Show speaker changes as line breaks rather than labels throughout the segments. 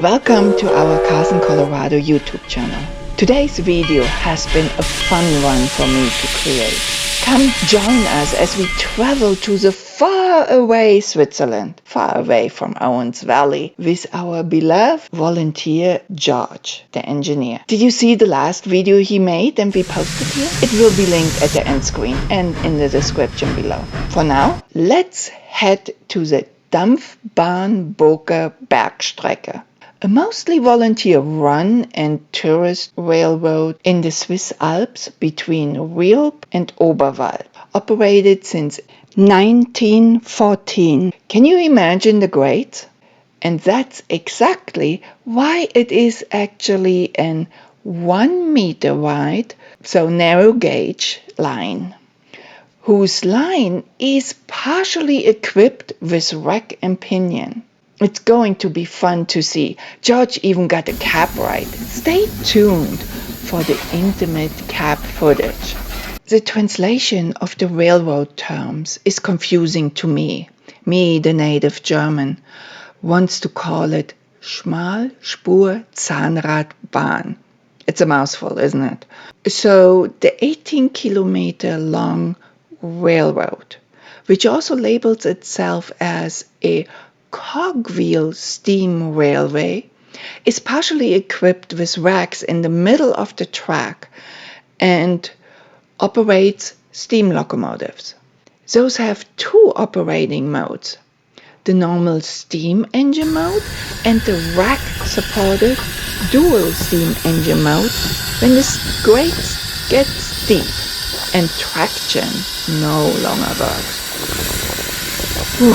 Welcome to our Carson, Colorado YouTube channel. Today's video has been a fun one for me to create. Come join us as we travel to the far away Switzerland, far away from Owens Valley, with our beloved volunteer George, the engineer. Did you see the last video he made and we posted here? It will be linked at the end screen and in the description below. For now, let's head to the Dampfbahn Furka Bergstrecke, a mostly volunteer-run and tourist railroad in the Swiss Alps between Rielp and Oberwald, operated since 1914. Can you imagine the grades? And that's exactly why it is actually an 1 meter wide, so narrow gauge line, whose line is partially equipped with rack and pinion. It's going to be fun to see. George even got a cab ride. Stay tuned for the intimate cab footage. The translation of the railroad terms is confusing to me. Me, the native German, wants to call it Schmalspur-Zahnradbahn. It's a mouthful, isn't it? So the 18-kilometer long railroad, which also labels itself as a Cogwheel steam railway, is partially equipped with racks in the middle of the track and operates steam locomotives. Those have two operating modes: the normal steam engine mode and the rack-supported dual steam engine mode when the grades get steep and traction no longer works. Whew.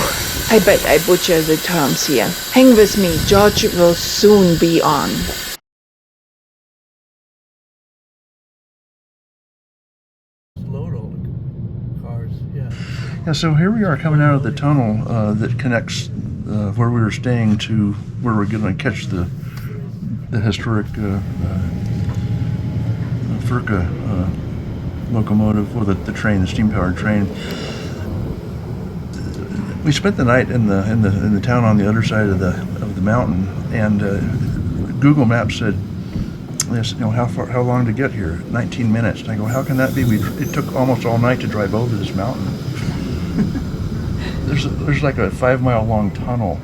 I bet I butcher the terms here. Hang with me, George will soon be on.
Load all the cars, yeah. Yeah, so here we are coming out of the tunnel that connects where we were staying to where we're going to catch the historic Furka locomotive, or the train, the steam-powered train. We spent the night in the town on the other side of the mountain, and Google Maps said, yes, you know, how long to get here? 19 minutes. And I go, how can that be? It took almost all night to drive over this mountain. There's like a 5-mile long tunnel.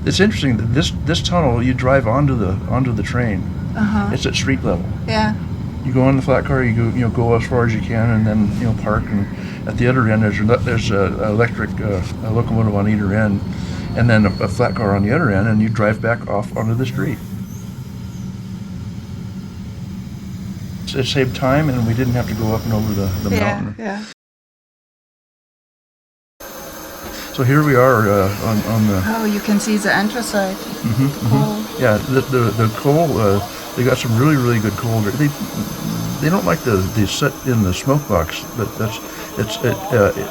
It's interesting that this tunnel, you drive onto the train. It's at street level.
Yeah.
You go on the flat car, you go as far as you can, and then park. And at the other end, there's an electric locomotive on either end, and then a flat car on the other end, and you drive back off onto the street. It saved time, and we didn't have to go up and over the mountain.
Yeah.
So here we are on the.
Oh, you can see the anthracite. Coal.
Yeah, the coal. They got some really good coal. They don't like the set in the smoke box, but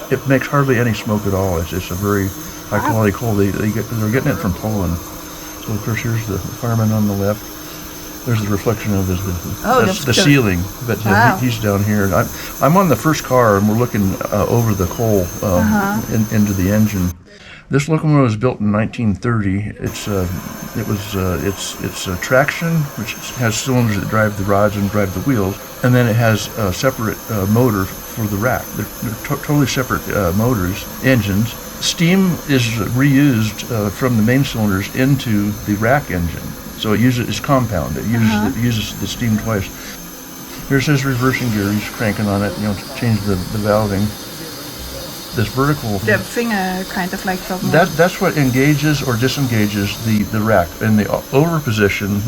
it makes hardly any smoke at all. It's a very high quality coal. They're getting it from Poland. So of course here's the fireman on the left. There's the reflection of the ceiling, but he's down here. I'm on the first car, and we're looking over the coal into the engine. This locomotive was built in 1930. It's traction, which has cylinders that drive the rods and drive the wheels, and then it has a separate motor for the rack. They're totally separate motors, engines. Steam is reused from the main cylinders into the rack engine, so it's compound. It uses the steam twice. Here's his reversing gear. He's cranking on it, change the valving. This vertical,
the finger kind of like
that's what engages or disengages the rack. In the over position,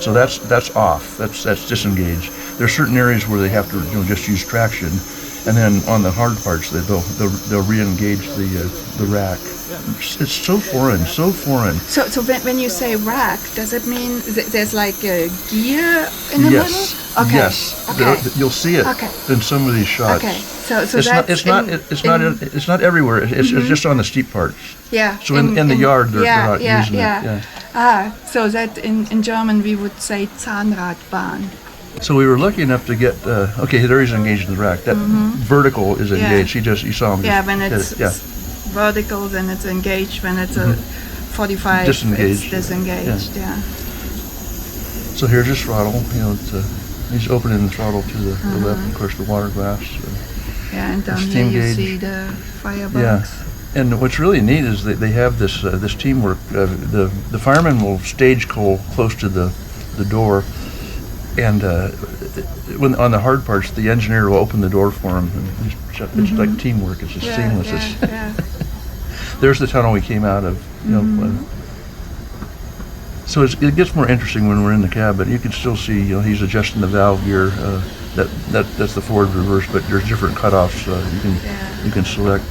so that's off. That's disengaged. There are certain areas where they have to just use traction, and then on the hard parts they'll re-engage the rack. It's so foreign. So
when you say rack, does it mean there's like a gear in the middle? Okay.
Yes. Okay. You'll see it in some of these shots.
Okay. So
it's not everywhere. It's just on the steep parts.
Yeah.
So in the yard they're not using it. Yeah.
So that in German we would say Zahnradbahn.
So we were lucky enough to get, okay, there he's engaged in the rack. That vertical is engaged. You saw him.
Yeah, when it's
yeah.
vertical, then it's engaged. When it's a 45,
Disengaged.
it's disengaged. Yeah.
So here's his throttle. He's opening the throttle to the left. Of course, the water glass.
Yeah, and down
steam
here you
gauge.
see the firebox.
Yeah. And what's really neat is they have this teamwork. The fireman will stage coal close to the door, and when on the hard parts, the engineer will open the door for him. And it's like teamwork. It's just seamless.
Yeah.
There's the tunnel we came out of. So it gets more interesting when we're in the cab, but you can still see he's adjusting the valve gear. That's the forward reverse, but there's different cutoffs you can select.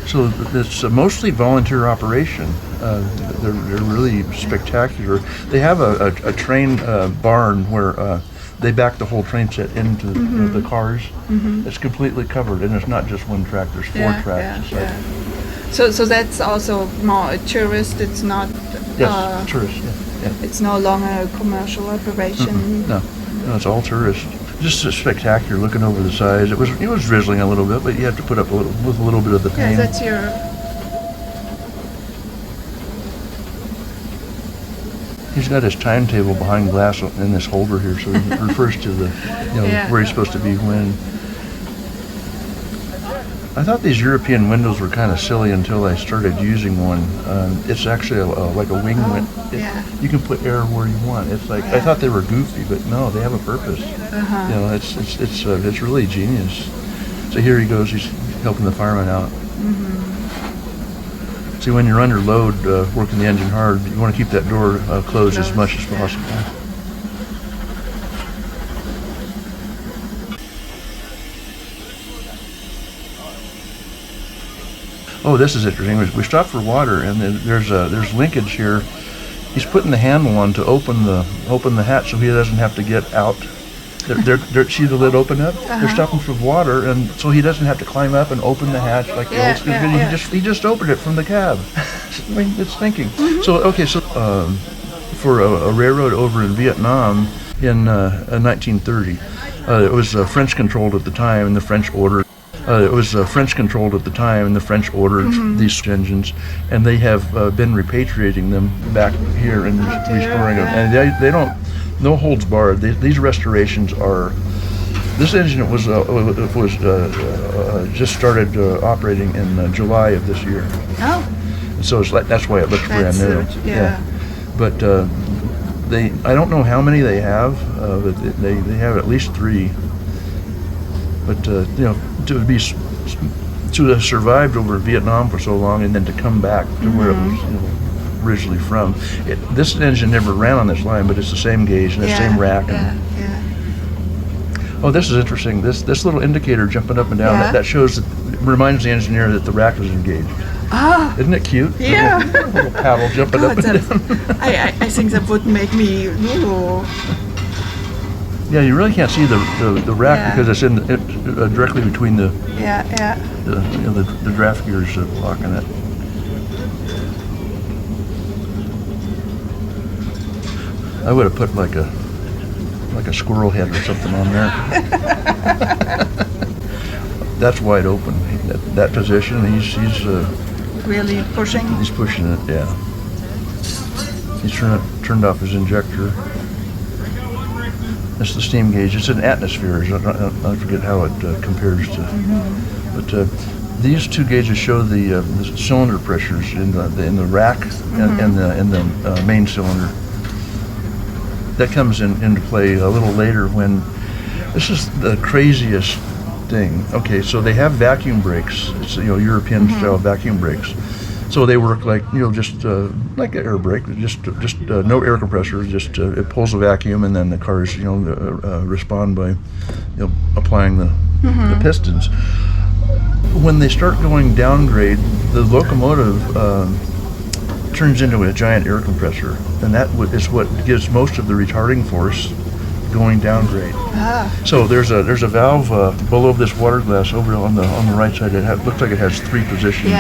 So it's a mostly volunteer operation. They're really spectacular. They have a train barn where they back the whole train set into the cars. It's completely covered, and it's not just one track. There's four tracks.
So that's also more a tourist. It's not.
Yes, tourist. Yeah.
It's no longer a commercial operation.
No, it's all tourist. Just spectacular looking over the sides. It was drizzling a little bit, but you have to put up with a little bit of the pain.
Yeah, that's your.
He's got his timetable behind glass in this holder here, so he refers to the where he's supposed to be when. I thought these European windows were kind of silly until I started using one. It's actually like a wing window. You can put air where you want. It's like I thought they were goofy, but no, they have a purpose. It's really genius. So here he goes. He's helping the fireman out. See, when you're under load, working the engine hard, you want to keep that door closed as much as possible. Oh, this is interesting. We stopped for water, and there's linkage here. He's putting the handle on to open the hatch so he doesn't have to get out. See the lid open up? They're stopping for water, and so he doesn't have to climb up and open the hatch like the old school. He just opened it from the cab. I mean, it's thinking. So for a railroad over in Vietnam in 1930, it was French controlled at the time, and the French ordered. These engines, and they have been repatriating them back here and restoring them. And they don't, no holds barred. These restorations are. This engine was just started operating in July of this year.
Oh.
So it's like that's why it looks brand new.
Yeah.
But I don't know how many they have, but they have at least 3. But to have survived over Vietnam for so long and then to come back to where it was originally from. This engine never ran on this line, but it's the same gauge and the same rack. Oh, this is interesting. This little indicator jumping up and down that shows reminds the engineer that the rack was engaged.
Ah,
isn't it cute?
Yeah.
Little paddle jumping up and down.
I think that would make me.
Yeah, you really can't see the rack because it's directly between the the draft gears blocking it. I would have put like a squirrel head or something on there. That's wide open. That position, he's
really pushing.
He's pushing it. Yeah. He's turned off his injector. That's the steam gauge. It's an atmosphere. I forget how it compares to. But these 2 gauges show the cylinder pressures in the rack and the main cylinder. That comes into play a little later when this is the craziest thing. Okay, so they have vacuum brakes. It's European style vacuum brakes. So they work like just like an air brake, just no air compressor. Just it pulls a vacuum, and then the cars respond by applying the pistons. When they start going downgrade, the locomotive turns into a giant air compressor, and that is what gives most of the retarding force going downgrade. So there's a valve below this water glass over on the right side. It looks like it has 3 positions.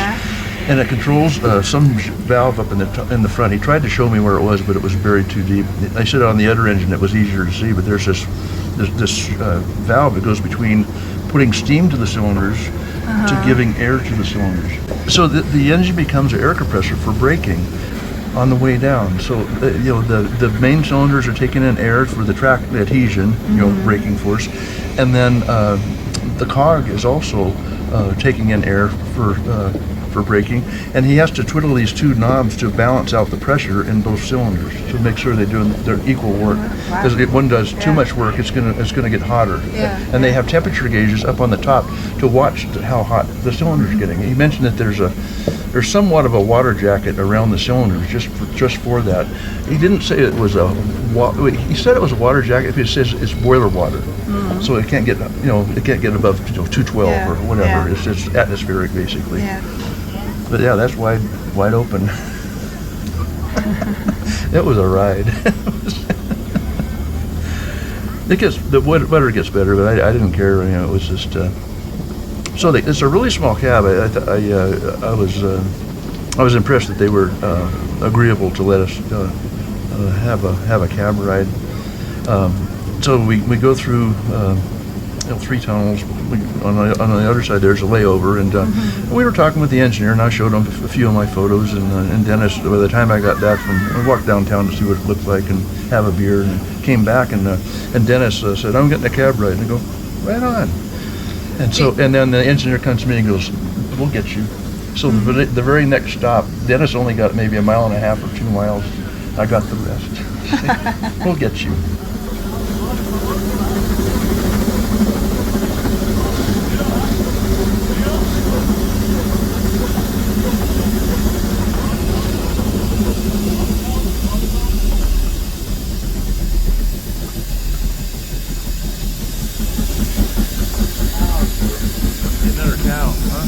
and it controls some valve up in the front. He tried to show me where it was, but it was buried too deep. I said on the other engine it was easier to see, but there's this valve that goes between putting steam to the cylinders to giving air to the cylinders. So the engine becomes an air compressor for braking on the way down. So the main cylinders are taking in air for the track, the adhesion, braking force, and then the cog is also taking in air for braking, and he has to twiddle these two knobs to balance out the pressure in both cylinders to make sure they do their equal work. Because if one does too much work, it's gonna get hotter. And they have temperature gauges up on the top to watch how hot the cylinder's getting. He mentioned that there's somewhat of a water jacket around the cylinders just for that. He didn't say it was he said it was a water jacket, but he says it's boiler water. So it can't get above 212 or whatever. It's just atmospheric basically. But yeah, that's wide open. It was a ride. The weather gets better, but I didn't care. It was just. So it's a really small cab. I was impressed that they were agreeable to let us have a cab ride. So we go through 3 tunnels. On the other side there's a layover, and we were talking with the engineer, and I showed him a few of my photos, and Dennis, by the time I got back we walked downtown to see what it looked like and have a beer, and came back, and Dennis said, "I'm getting a cab ride," and I go, "Right on." And then the engineer comes to me and goes, "We'll get you." So the very next stop, Dennis only got maybe 1.5 miles or 2 miles. I got the rest. "We'll get you." Another cow, huh?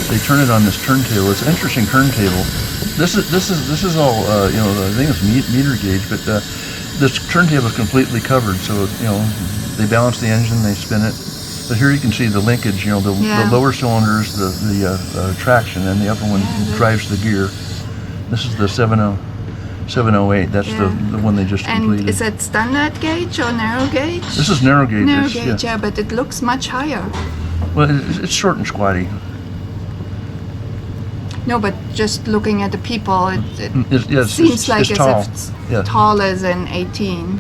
They turn it on this turntable. It's an interesting turntable. This is all I think it's meter gauge, but this turntable is completely covered. So they balance the engine, they spin it. But here you can see the linkage. The lower cylinders, the traction, and the upper one drives the gear. This is the 708. That's the one they just completed.
And is it standard gauge or narrow gauge?
This is narrow gauge.
Narrow gauge, yeah, but it looks much higher.
Well, it's short and squatty.
No, but just looking at the people, it seems
it's
like
tall.
as if it's
Yeah.
taller than 18.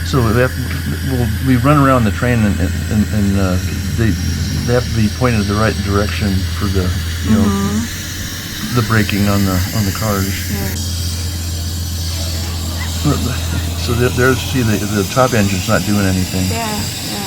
So we run around the train, and they have to be pointed the right direction for the the braking on the cars.
Yeah.
So there's see the top engine's not doing anything.
Yeah, yeah.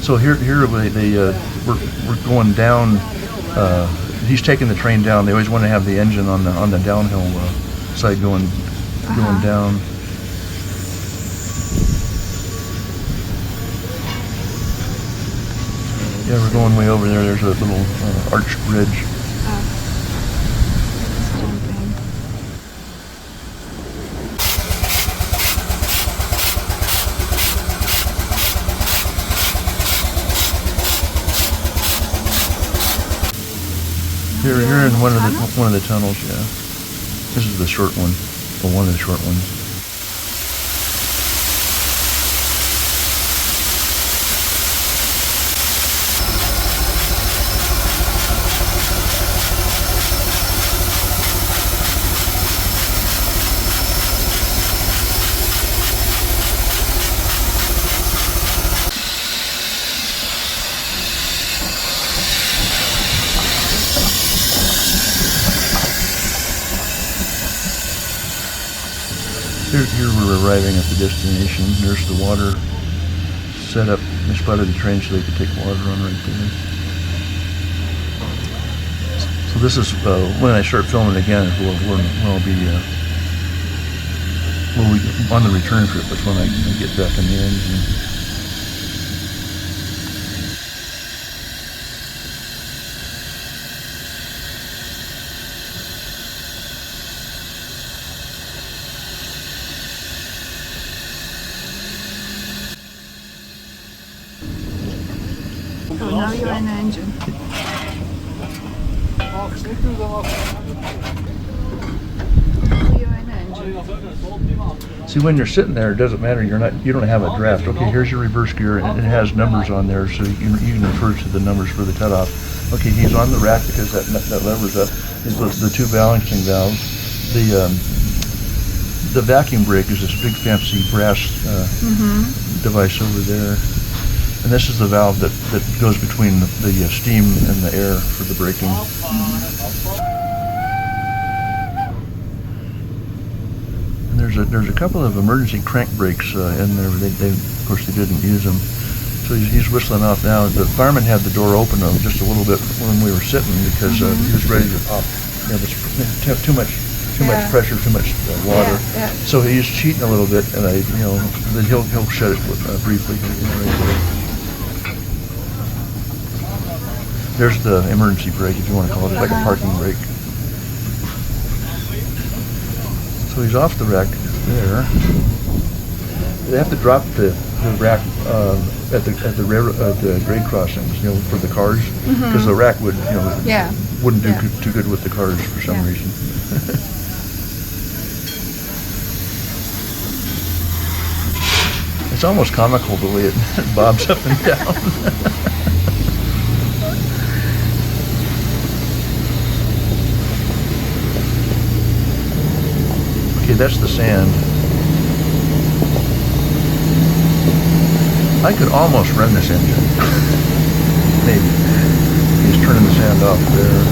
So here we're going down. He's taking the train down. They always want to have the engine on the downhill side going down. Yeah, we're going way over there. There's a little arched bridge. Here in one of the tunnels, yeah. This is the short one, or one of the short ones. Here we're arriving at the destination. There's the water set up. They spotted the train so they could take water on right there. So this is when I start filming again. We'll be on the return trip. That's when I get back in the engine.
So now you're in the engine.
See, when you're sitting there, it doesn't matter. You don't have a draft. Okay, here's your reverse gear, and it has numbers on there, so you can refer to the numbers for the cutoff. Okay, he's on the rack because that lever's up. The two balancing valves. The vacuum brake is this big fancy brass device over there. And this is the valve that goes between the steam and the air for the braking. And there's a couple of emergency crank brakes in there. Of course they didn't use them. So he's whistling off now. The fireman had the door open just a little bit when we were sitting because he was ready to pop. Too much pressure, too much water.
Yeah.
So he's cheating a little bit, and then he'll shut it briefly. There's the emergency brake, if you want to call it. It's like a parking brake. So he's off the rack there. They have to drop the rack at the grade crossings, for the cars, because the rack wouldn't do too good with the cars for some reason. It's almost comical the way it bobs up and down. Okay, that's the sand. I could almost run this engine. Maybe. He's turning the sand off there.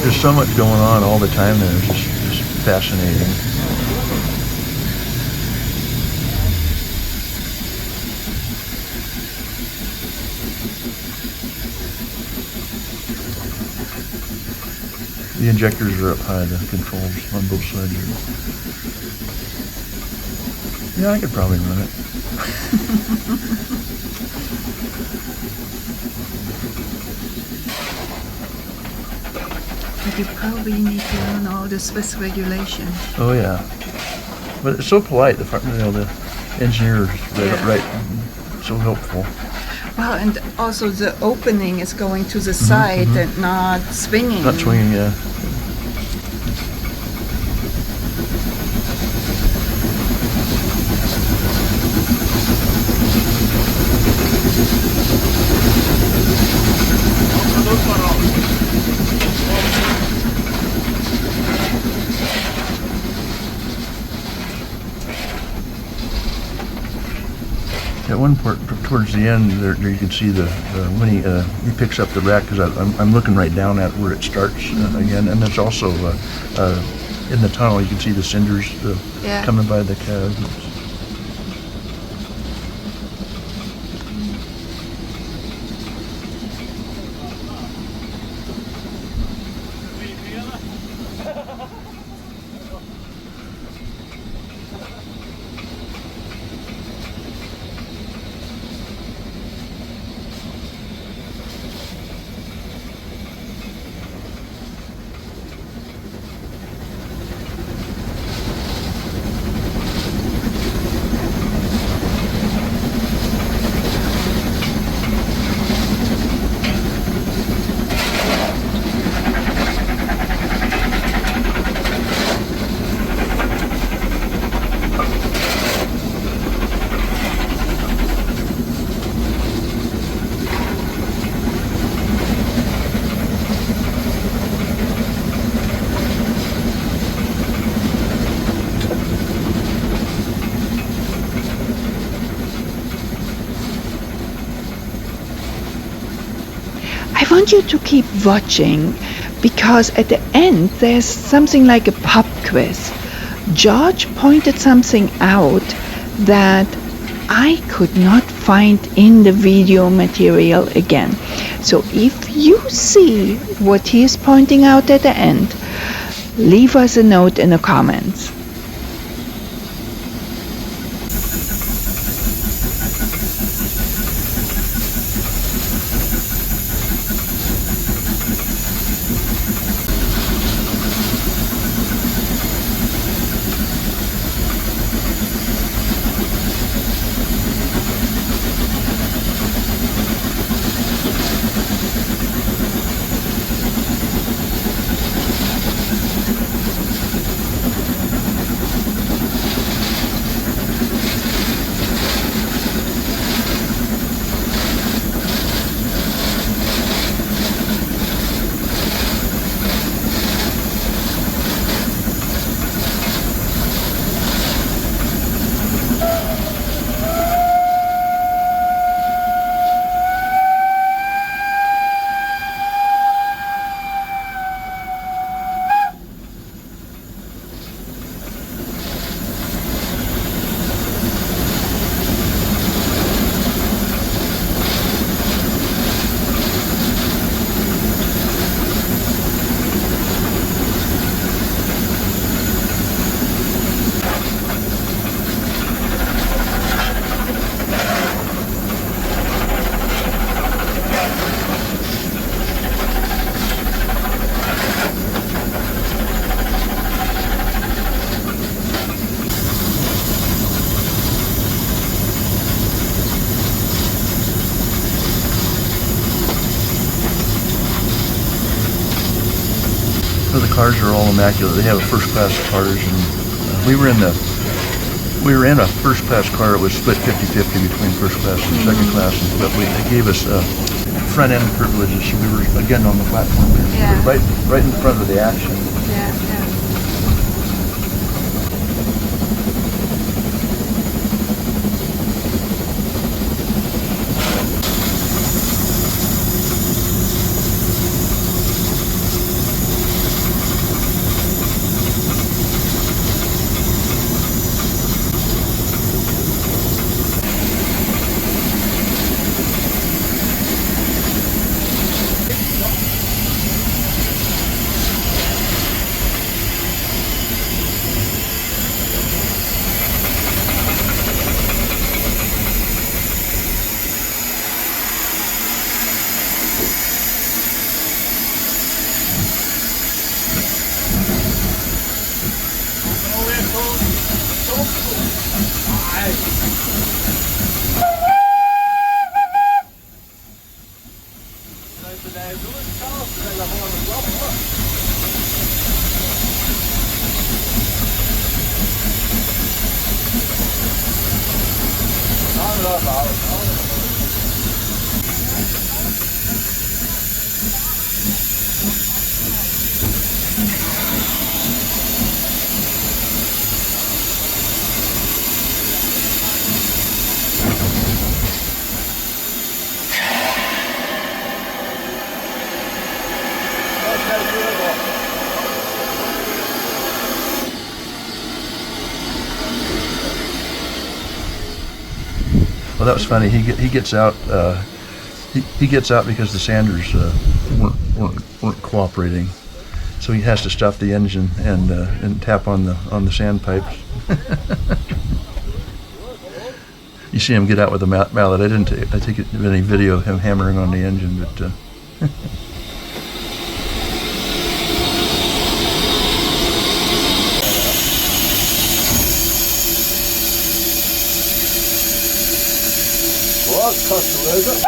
There's so much going on all the time there. It's just fascinating. The injectors are up high, the controls on both sides. Yeah, I could probably run it.
But you probably need to learn all the Swiss regulations.
Oh yeah, but it's so polite. The engineers right, so helpful.
Well, and also the opening is going to the side and not swinging.
Not swinging, yeah. At one part, towards the end, there you can see when he picks up the rack, because I'm looking right down at where it starts again, and it's also in the tunnel. You can see the cinders coming by the cabs.
I want you to keep watching, because at the end there's something like a pop quiz. George pointed something out that I could not find in the video material again. So if you see what he is pointing out at the end, leave us a note in the comments.
The cars are all immaculate. They have first-class cars, and we were in the We were in a first class car. It was split 50-50 between first class and second class, but they gave us front end privileges, so we were again on the platform. We were
Yeah.
right in front of the action.
Yeah, yeah.
Well, that was funny. He gets out. He gets out because the sanders weren't cooperating, so he has to stop the engine and tap on the sandpipes. You see him get out with a mallet. I didn't take any video of him hammering on the engine, but.
Substance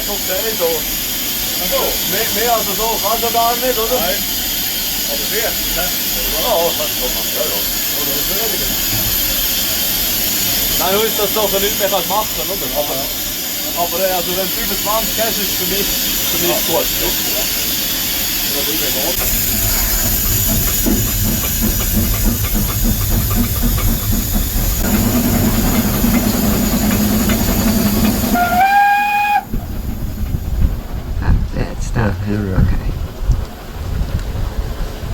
okay, so. Also, mehr als so kannst du gar nicht, oder? Nein. Aber viel, ne? Ja, kannst du machen, ja, ja. Oder das weniger. Nein, du ist das so, so nichts mehr kannst machen, oder? Aber also, wenn du 25 hast, ist es für mich gut. Ja. Das ist mir gut.
Here,
Okay.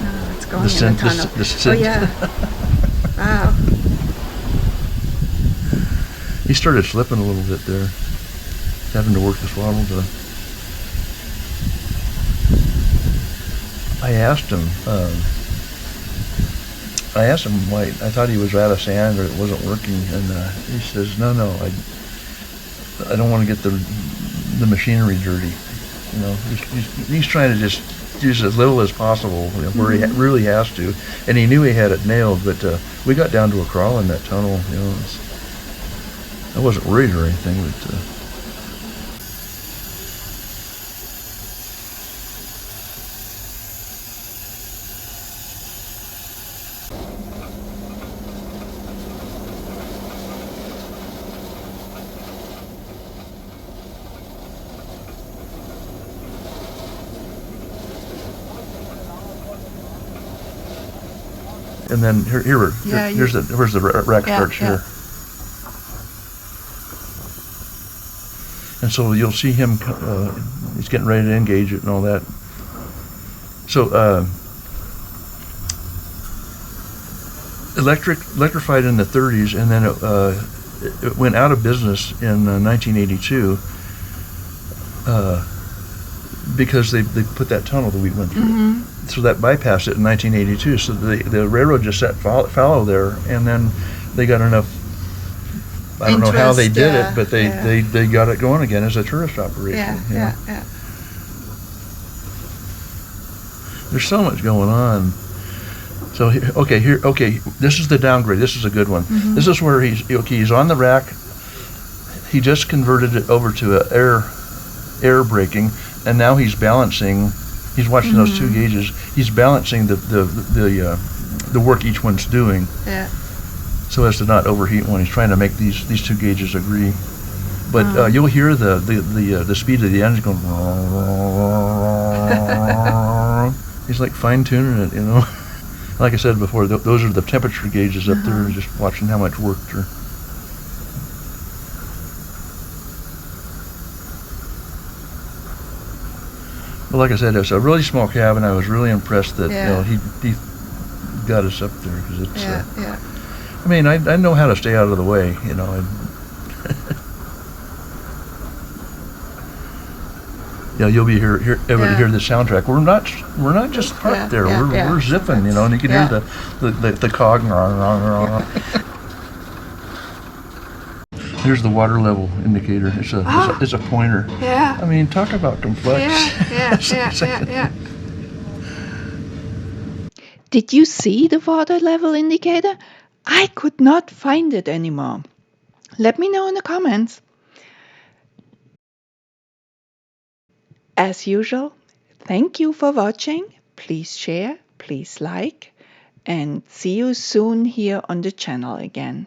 Oh, it's going in the tunnel. Oh yeah. Wow.
He started slipping a little bit there, having to work the throttle to. I asked him why. I thought he was out of sand or it wasn't working, and he says, "No, I don't want to get the machinery dirty." You know, he's trying to just use as little as possible where he really has to, and he knew he had it nailed. But we got down to a crawl in that tunnel. You know, I wasn't worried or anything, but. and then here's the rack starts here. And so you'll see him, he's getting ready to engage it and all that. So electrified in the 30s, and then it went out of business in 1982 because they put that tunnel that we went through. So that bypassed it in 1982. So the railroad just set fallow there, and then they got enough. I don't know how they did it, but they got it going again as a tourist operation.
Yeah.
There's so much going on. So okay, this is the downgrade. This is a good one. This is where he's on the rack. He just converted it over to air braking, and now he's balancing. He's watching those two gauges. He's balancing the work each one's doing.
Yeah.
So as to not overheat when he's trying to make these two gauges agree. But you'll hear the speed of the engine going. He's like fine tuning it, you know. Like I said before, those are the temperature gauges up there, just watching how much work they're. But like I said, it's a really small cabin. I was really impressed that he got us up there because it's. I mean, I know how to stay out of the way, you know. You'll be able to hear the soundtrack. We're not just parked there. We're zipping, you know, and you can hear the cog. Here's the water level indicator. It's a pointer.
Yeah.
I mean, talk about complex.
Yeah.
Did you see the water level indicator? I could not find it anymore. Let me know in the comments. As usual, thank you for watching. Please share, please like, and see you soon here on the channel again.